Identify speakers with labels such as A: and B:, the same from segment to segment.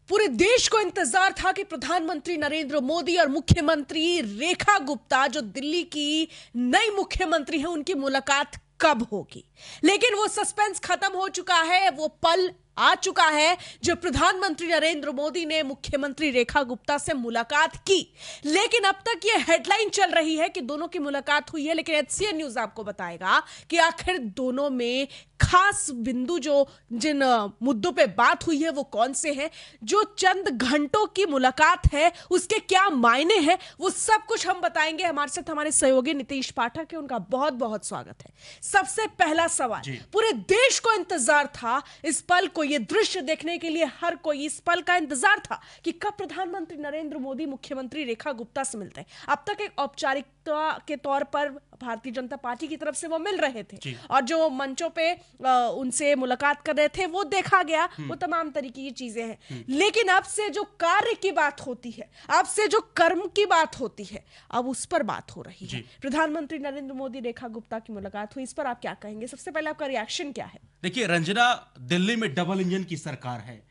A: पूरे देश को इंतजार था कि प्रधानमंत्री नरेंद्र मोदी और मुख्यमंत्री रेखा गुप्ता जो दिल्ली की नई मुख्यमंत्री है उनकी मुलाकात कब होगी। लेकिन वो सस्पेंस खत्म हो चुका है, वो पल आ चुका है जब प्रधानमंत्री नरेंद्र मोदी ने मुख्यमंत्री रेखा गुप्ता से मुलाकात की। लेकिन अब तक ये हेडलाइन चल रही है कि दोनों की मुलाकात हुई है, लेकिन एचसीएन न्यूज आपको बताएगा कि आखिर दोनों में खास बिंदु जो जिन मुद्दों पे बात हुई है वो कौन से हैं, जो चंद घंटों की मुलाकात है उसके क्या मायने हैं, वो सब कुछ हम बताएंगे। हमारे साथ हमारे सहयोगी नीतीश पाठक है, उनका बहुत बहुत स्वागत है। सबसे पहला सवाल, पूरे देश को इंतजार था इस पल को, ये दृश्य देखने के लिए हर कोई इस पल का इंतजार था कि कब प्रधानमंत्री नरेंद्र मोदी मुख्यमंत्री रेखा गुप्ता से मिलते हैं। अब तक एक औपचारिकता के तौर पर भारतीय जनता पार्टी की तरफ से वो मिल रहे थे और जो मंचों पे उनसे मुलाकात कर रहे थे वो देखा गया, वो तमाम तरीके की चीजें हैं। लेकिन अब से जो कार्य की बात होती है, अब से जो कर्म की बात होती है, अब उस पर बात हो रही है। प्रधानमंत्री नरेंद्र मोदी रेखा गुप्ता की मुलाकात हुई, इस पर आप क्या कहेंगे? सबसे पहले आपका रिएक्शन क्या है?
B: देखिए रंजना, दिल्ली में डबल इंजन की सरकार है।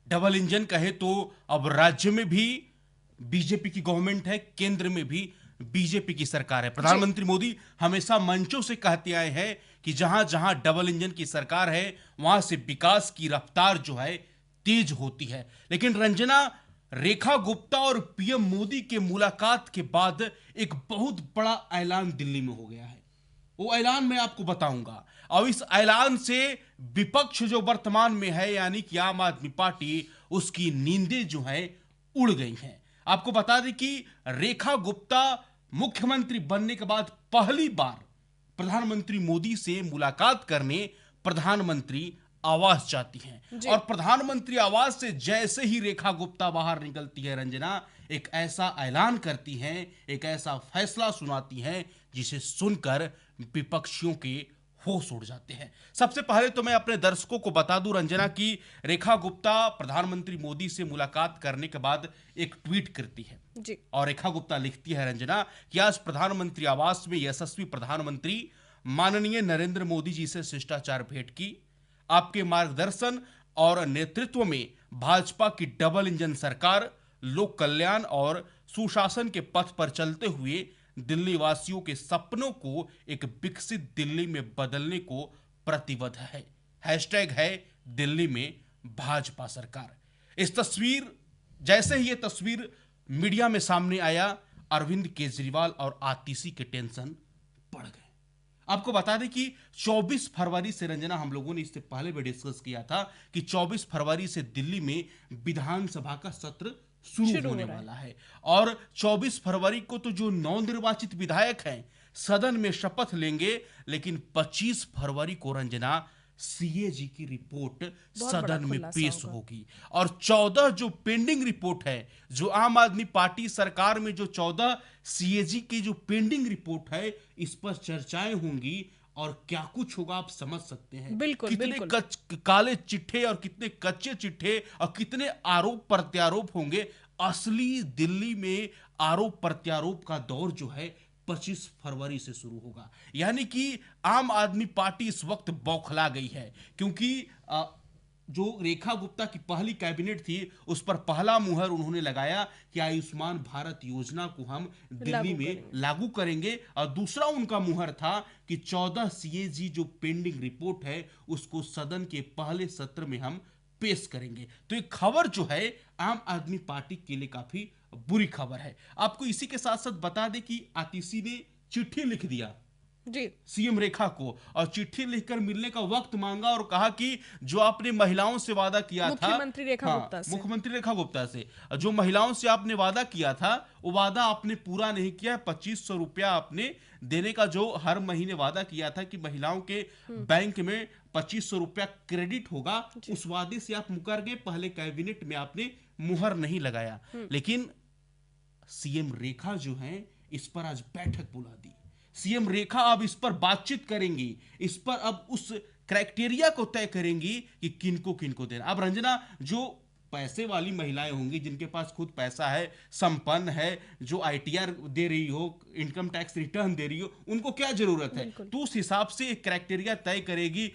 B: डबल इंजन कहे तो अब राज्य में भी बीजेपी की गवर्नमेंट है, केंद्र में भी बीजेपी की सरकार है। प्रधानमंत्री मोदी हमेशा मंचों से कहते आए हैं कि जहां जहां डबल इंजन की सरकार है वहां से विकास की रफ्तार जो है तेज होती है। लेकिन रंजना, रेखा गुप्ता और पीएम मोदी के मुलाकात के बाद एक बहुत बड़ा ऐलान दिल्ली में हो गया है। वो ऐलान मैं आपको बताऊंगा। और इस ऐलान से विपक्ष जो वर्तमान में है यानी कि आम आदमी पार्टी, उसकी नींदें जो है उड़ गई हैं। आपको बता दें कि रेखा गुप्ता मुख्यमंत्री बनने के बाद पहली बार प्रधानमंत्री मोदी से मुलाकात करने प्रधानमंत्री आवास जाती हैं। और प्रधानमंत्री आवास से जैसे ही रेखा गुप्ता बाहर निकलती है रंजना, एक ऐसा ऐलान करती हैं, एक ऐसा फैसला सुनाती हैं जिसे सुनकर विपक्षियों के होश उड़ जाते हैं। सबसे पहले तो मैं अपने दर्शकों को बता दूं रंजना कि रेखा गुप्ता प्रधानमंत्री मोदी से मुलाकात करने के बाद एक ट्वीट करती है जी। और रेखा गुप्ता लिखती है रंजना कि आज प्रधानमंत्री आवास में यशस्वी प्रधानमंत्री माननीय नरेंद्र मोदी जी से शिष्टाचार भेंट की। आपके मार्गदर्शन और नेतृत्व में भाजपा की डबल इंजन सरकार लोक कल्याण और सुशासन के पथ पर चलते हुए दिल्ली वासियों के सपनों को एक विकसित दिल्ली में बदलने को प्रतिबद्ध है। हैशटैग है दिल्ली में भाजपा सरकार। इस तस्वीर, जैसे ही ये तस्वीर मीडिया में सामने आया, अरविंद केजरीवाल और आतिशी के टेंशन बढ़ गए। आपको बता दें कि 24 फरवरी से रंजना, हम लोगों ने इससे पहले भी डिस्कस किया था कि 24 फरवरी से दिल्ली में विधानसभा का सत्र शुरू होने वाला है। और 24 फरवरी को तो जो नवनिर्वाचित विधायक हैं सदन में शपथ लेंगे, लेकिन 25 फरवरी को रंजना सीएजी की रिपोर्ट सदन में पेश होगी। और 14 जो पेंडिंग रिपोर्ट है, जो आम आदमी पार्टी सरकार में जो 14 सीएजी की जो पेंडिंग रिपोर्ट है, इस पर चर्चाएं होंगी और क्या कुछ होगा आप समझ सकते हैं। कितने काले चिट्ठे और कितने कच्चे चिट्ठे और कितने आरोप प्रत्यारोप होंगे। असली दिल्ली में आरोप प्रत्यारोप का दौर जो है 25 फरवरी से शुरू होगा। यानी कि आम आदमी पार्टी इस वक्त बौखला गई है, क्योंकि जो रेखा गुप्ता की पहली कैबिनेट थी उस पर पहला मुहर उन्होंने लगाया कि आयुष्मान भारत योजना को हम दिल्ली में लागू करेंगे, और दूसरा उनका मुहर था कि 14 सीएजी जो पेंडिंग रिपोर्ट है उसको सदन के पहले सत्र में हम पेश करेंगे। तो एक खबर जो है आम आदमी पार्टी के लिए काफी बुरी खबर है। आपको इसी के साथ साथ बता दें कि आतिशी ने चिट्ठी लिख दिया जी सीएम रेखा को, और चिट्ठी लिखकर मिलने का वक्त मांगा और कहा कि जो आपने महिलाओं से वादा किया था, मुख्यमंत्री रेखा गुप्ता से जो महिलाओं से आपने वादा किया था वो वादा आपने पूरा नहीं किया। 2500 रुपया आपने देने का जो हर महीने वादा किया था कि महिलाओं के बैंक में 2500 रुपया क्रेडिट होगा, उस वादे से आप मुकर गए। पहले कैबिनेट में आपने मुहर नहीं लगाया। लेकिन सीएम रेखा जो है इस पर आज बैठक बुला दी। सीएम रेखा अब इस पर बातचीत करेंगी, इस पर अब उस क्राइटेरिया को तय करेंगी कि किनको किनको देना। अब रंजना, जो पैसे वाली महिलाएं होंगी जिनके पास खुद पैसा है, संपन्न है, जो आईटीआर दे रही हो, इनकम टैक्स रिटर्न दे रही हो, उनको क्या जरूरत है? तो उस हिसाब से एक क्राइटेरिया तय करेगी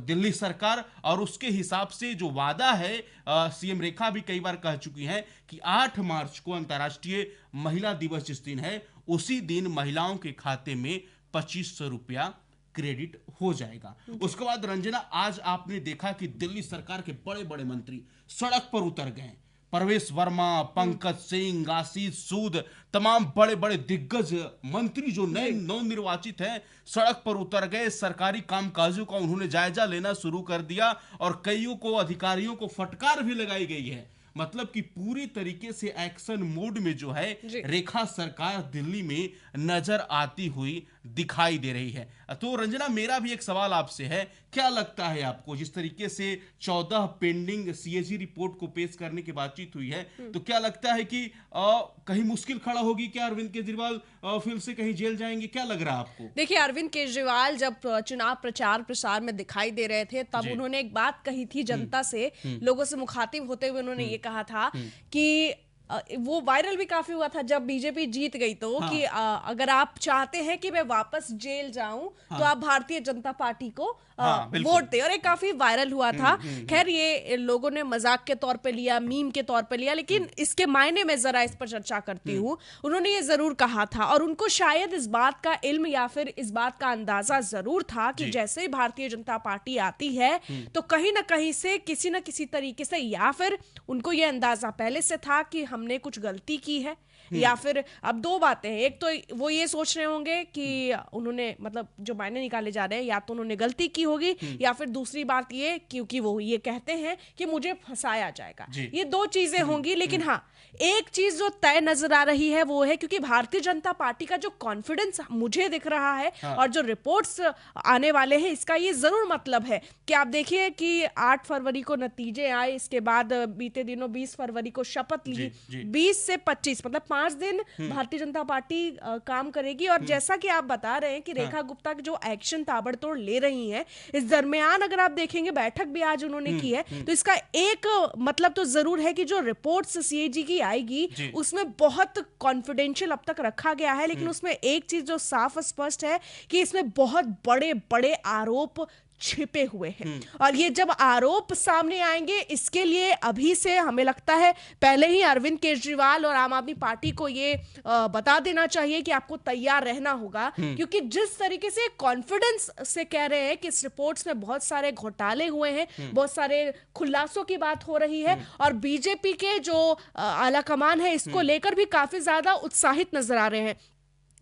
B: दिल्ली सरकार, और उसके हिसाब से जो वादा है, सीएम रेखा भी कई बार कह चुकी हैं कि 8 मार्च को अंतर्राष्ट्रीय महिला दिवस जिस दिन है, उसी दिन महिलाओं के खाते में 2500 रुपया क्रेडिट हो जाएगा। उसके बाद रंजना, आज आपने देखा कि दिल्ली सरकार के बड़े बड़े मंत्री सड़क पर उतर गए। परवेश वर्मा, पंकज सिंह, आशीष सूद, तमाम बड़े बड़े दिग्गज मंत्री जो नए नवनिर्वाचित हैं, सड़क पर उतर गए। सरकारी कामकाजों का उन्होंने जायजा लेना शुरू कर दिया और कईयों को, अधिकारियों को फटकार भी लगाई गई है। मतलब कि पूरी तरीके से एक्शन मोड में जो है रेखा सरकार दिल्ली में नजर आती हुई दिखाई दे रही है। तो रंजना, मेरा भी एक सवाल आपसे है, क्या लगता है आपको, जिस तरीके से 14 पेंडिंग सीएजी रिपोर्ट को पेश करने की बातचीत हुई है, तो क्या लगता है कि कहीं मुश्किल खड़ा होगी क्या? अरविंद केजरीवाल फिर से कहीं जेल जाएंगे? क्या लग रहा है आपको?
A: देखिए, अरविंद केजरीवाल जब चुनाव प्रचार प्रसार में दिखाई दे रहे थे, तब उन्होंने एक बात कही थी जनता से, लोगों से मुखातिब होते हुए उन्होंने ये कहा था कि वो वायरल भी काफी हुआ था जब बीजेपी जीत गई तो, कि अगर आप चाहते हैं कि मैं वापस जेल जाऊं, तो आप भारतीय जनता पार्टी को वोट दे, और ये काफी वायरल हुआ था। खैर, ये लोगों ने मजाक के तौर पे लिया, मीम के तौर पे लिया, लेकिन इसके मायने में जरा इस पर चर्चा करती हूँ। उन्होंने ये जरूर कहा था, और उनको शायद इस बात का इल्म या फिर इस बात का अंदाजा जरूर था कि जैसे ही भारतीय जनता पार्टी आती है, तो कहीं ना कहीं से, किसी ना किसी तरीके से, या फिर उनको ये अंदाजा पहले से था कि हमने कुछ गलती की है, या फिर अब दो बातें हैं। एक तो वो ये सोच रहे होंगे कि उन्होंने, मतलब जो मायने निकाले जा रहे हैं, या तो उन्होंने गलती की होगी, या फिर दूसरी बात ये, क्योंकि वो ये कहते हैं कि मुझे फंसाया जाएगा। ये दो चीजें होंगी। लेकिन हाँ, एक चीज जो तय नजर आ रही है वो है, क्योंकि भारतीय जनता पार्टी का जो कॉन्फिडेंस मुझे दिख रहा है, और जो रिपोर्ट्स आने वाले हैं, इसका ये जरूर मतलब है कि आप देखिए कि 8 फरवरी को नतीजे आए, इसके बाद बीते दिनों 20 फरवरी को शपथ ली, 20 से 25 मतलब 5 दिन भारतीय जनता पार्टी काम करेगी। और जैसा कि आप बता रहे हैं कि रेखा गुप्ता के जो एक्शन ताबड़तोड़ ले रही हैं, इस दरमियान अगर आप देखेंगे, बैठक भी आज उन्होंने की है, तो इसका एक मतलब तो जरूर है कि जो रिपोर्ट्स सीएजी की आएगी, उसमें बहुत कॉन्फिडेंशियल अब तक रखा गया है, लेकिन उसमें एक चीज जो साफ स्पष्ट है कि इसमें बहुत बड़े बड़े आरोप छिपे हुए हैं। और ये जब आरोप सामने आएंगे, इसके लिए अभी से हमें लगता है पहले ही अरविंद केजरीवाल और आम आदमी पार्टी को ये बता देना चाहिए कि आपको तैयार रहना होगा, क्योंकि जिस तरीके से कॉन्फिडेंस से कह रहे हैं कि इस रिपोर्ट्स में बहुत सारे घोटाले हुए हैं, बहुत सारे खुलासों की बात हो रही है, और बीजेपी के जो आला कमान है, इसको लेकर भी काफी ज्यादा उत्साहित नजर आ रहे हैं।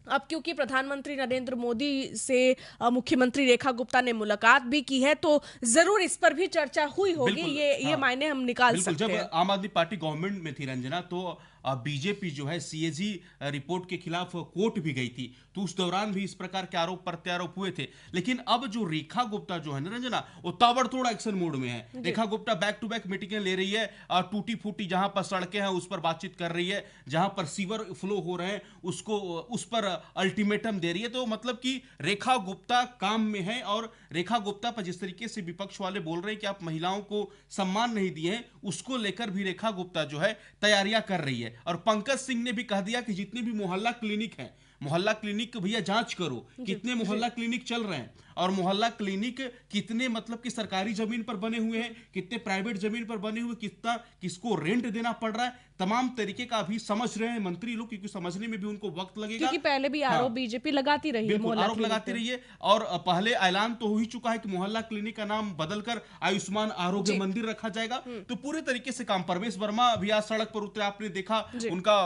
A: अब क्योंकि प्रधानमंत्री नरेंद्र मोदी से मुख्यमंत्री रेखा गुप्ता ने मुलाकात भी की है, तो जरूर इस पर भी चर्चा हुई होगी। ये मायने हम निकाल सकते हैं।
B: जब आम आदमी पार्टी गवर्नमेंट में थी रंजना, तो बीजेपी जो है सीएजी रिपोर्ट के खिलाफ कोर्ट भी गई थी, तो उस दौरान भी इस प्रकार के आरोप प्रत्यारोप हुए थे। लेकिन अब जो रेखा गुप्ता जो है ना रंजना, वो ताबड़तोड़ एक्शन मोड में है। Rekha Gupta back to back मीटिंगें ले रही है, टूटी फूटी जहां पर सड़कें हैं उस पर बातचीत कर रही है, जहां पर सीवर फ्लो हो रहे हैं उसको, उस पर अल्टीमेटम दे रही है। तो मतलब कि रेखा गुप्ता काम में है, और रेखा गुप्ता पर जिस तरीके से विपक्ष वाले बोल रहे हैं कि आप महिलाओं को सम्मान नहीं दिए हैं, उसको लेकर भी रेखा गुप्ता जो है तैयारियां कर रही है। और पंकज सिंह ने भी कह दिया कि जितने भी मोहल्ला क्लिनिक हैं, मोहल्ला क्लिनिक भैया जांच करो, कितने मोहल्ला क्लिनिक चल रहे हैं, और मोहल्ला क्लिनिक कितने मतलब कि सरकारी जमीन पर बने हुए हैं, कितने प्राइवेट जमीन पर बने हुए, कितना किसको रेंट देना पड़ रहा है, तमाम तरीके का अभी समझ रहे हैं मंत्री लोग, क्योंकि समझने में भी उनको वक्त लगेगा,
A: क्योंकि पहले भी आरोप बीजेपी लगाती रही है,
B: आरोप लगाती रही है। और पहले ऐलान तो हो ही चुका है कि मोहल्ला क्लिनिक का नाम बदलकर आयुष्मान आरोग्य मंदिर रखा जाएगा। तो पूरे तरीके से काम, परवेश वर्मा भी आज सड़क पर उतरे, आपने देखा, उनका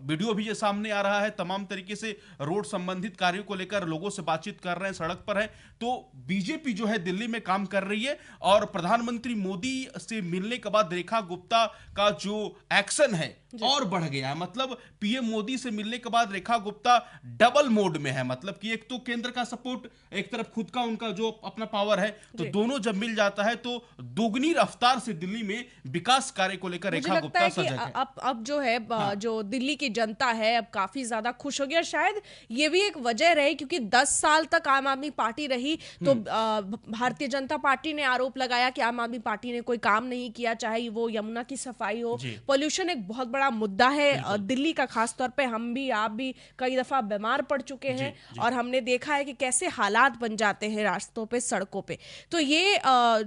B: वीडियो भी ये सामने आ रहा है, तमाम तरीके से रोड संबंधित कार्यों को लेकर लोगों से बातचीत कर रहे हैं, सड़क पर है। तो बीजेपी जो है दिल्ली में काम कर रही है, और प्रधानमंत्री मोदी से मिलने के बाद रेखा गुप्ता का जो एक्शन है और बढ़ गया है। मतलब पीएम मोदी से मिलने के बाद रेखा गुप्ता डबल मोड में है। मतलब कि एक तो केंद्र का सपोर्ट, एक तरफ खुद का उनका जो अपना पावर है, तो दोनों जब मिल जाता है तो दोगुनी रफ्तार से दिल्ली में विकास कार्य को लेकर
A: मुझे
B: रेखा
A: लगता
B: गुप्ता
A: है कि
B: सजग है।
A: अब जो है जो दिल्ली की जनता है अब काफी ज्यादा खुश हो गई, और शायद ये भी एक वजह रही क्योंकि 10 साल तक आम आदमी पार्टी रही, तो भारतीय जनता पार्टी ने आरोप लगाया कि आम आदमी पार्टी ने कोई काम नहीं किया, चाहे वो यमुना की सफाई हो, पोल्यूशन एक बहुत बड़ा मुद्दा है दिल्ली का। खास तौर पे हम भी, आप भी कई दफा बीमार पड़ चुके हैं और हमने देखा है कि कैसे हालात बन जाते हैं रास्तों पे, सड़कों पे। तो ये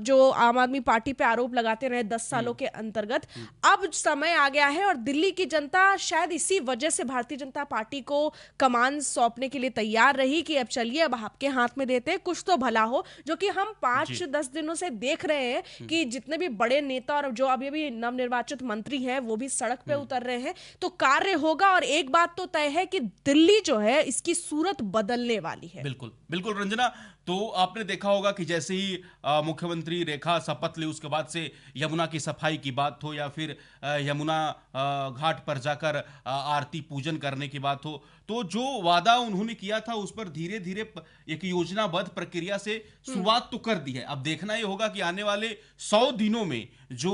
A: जो आम आदमी पार्टी पे आरोप लगाते रहे 10 सालों के अंतर्गत, अब समय आ गया है और दिल्ली की जनता शायद इसी वजह से भारतीय जनता पार्टी को कमान सौंपने के लिए तैयार रही कि अब चलिए, अब आपके हाथ में देते हैं, कुछ तो भला हो। जो कि हम 5-10 दिनों से देख रहे हैं कि जितने भी बड़े नेता और जो अभी भी नवनिर्वाचित मंत्री हैं वो भी सड़क पे उतर रहे हैं, तो कार्य होगा। और एक बात तो तय है कि दिल्ली जो है इसकी सूरत बदलने वाली है।
B: बिल्कुल बिल्कुल रंजना, तो आपने देखा होगा कि जैसे ही मुख्यमंत्री रेखा शपथ ली, उसके बाद से यमुना की सफाई की बात हो या फिर यमुना घाट पर जाकर आरती पूजन करने की बात हो, तो जो वादा उन्होंने किया था उस पर धीरे धीरे एक योजनाबद्ध प्रक्रिया से शुरुआत तो कर दी है। अब देखना ये होगा कि आने वाले 100 दिनों में जो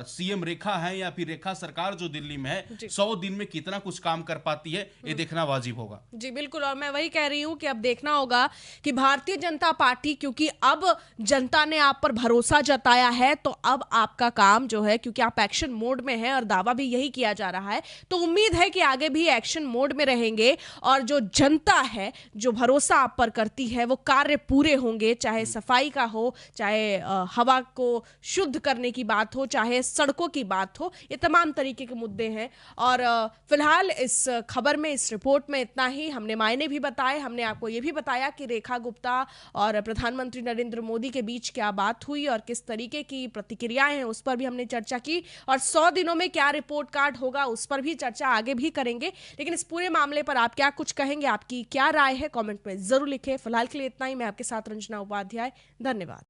B: सीएम रेखा है या फिर रेखा सरकार जो दिल्ली में है, 100 दिन में कितना कुछ काम कर पाती है, ये देखना वाजिब होगा।
A: जी बिल्कुल, और मैं वही कह रही हूं कि अब देखना होगा कि भारतीय जनता पार्टी, क्योंकि अब जनता ने आप पर भरोसा जताया है, तो अब आपका काम जो है, क्योंकि आप एक्शन मोड में हैं और दावा भी यही किया जा रहा है, तो उम्मीद है कि आगे भी एक्शन मोड में रहेंगे और जो जनता है जो भरोसा आप पर करती है वो कार्य पूरे होंगे, चाहे सफाई का हो, चाहे हवा को शुद्ध करने की बात हो, चाहे सड़कों की बात हो, ये तमाम तरीके के मुद्दे हैं। और फिलहाल इस खबर में, इस रिपोर्ट में इतना ही। हमने मायने भी बताए, हमने आपको ये भी बताया कि रेखा गुप्ता और प्रधानमंत्री नरेंद्र मोदी के बीच क्या बात हुई और किस तरीके की प्रतिक्रियाएं हैं उस पर भी हमने चर्चा की, और 100 दिनों में क्या रिपोर्ट कार्ड होगा उस पर भी चर्चा आगे भी करेंगे। लेकिन इस पूरे मामले पर आप क्या कुछ कहेंगे, आपकी क्या राय है, कमेंट में जरूर लिखें। फिलहाल के लिए इतना ही। मैं आपके साथ रंजना उपाध्याय, धन्यवाद।